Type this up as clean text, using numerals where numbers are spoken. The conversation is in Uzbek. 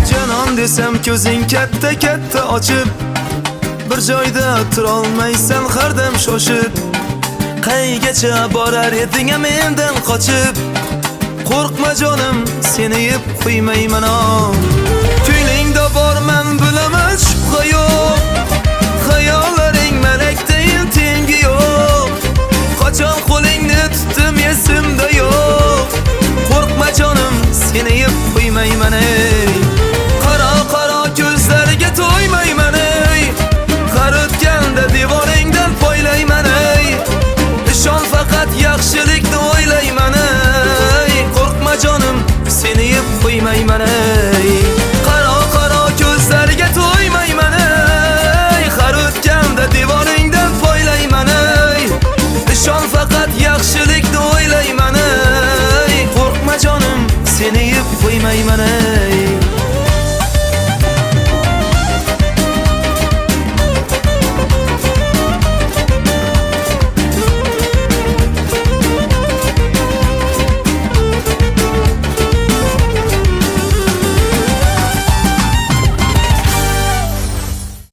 Canon desam ko'zing katta katta ochib, bir joyda turolmaysan har dam shoshib. Qaygacha borar eding mendan qochib? Qo'rqma jonim, seni yeb qo'ymayman. Ko'nglingda borman bilaman shubha yo'q. Xayollaring malakdayin tengi yo'q. Qachon qo'lingni tutdim esimda yo'q. Qo'rqma jonim, seni yeb qo'ymayman. Qaro qaro ko'zlariga to'ymayman. Har o'tganda devoringdan poylayman. Ishon faqat yaxshilikni o'ylayman. Qo'rqma jonim, seni yeb qo'ymayman. Qaro qaro ko'zlariga to'ymayman. Har o'tganda devoringdan poylayman. Ishon faqat yaxshilikni o'ylayman. Qo'rqma jonim, seni yeb qo'ymayman.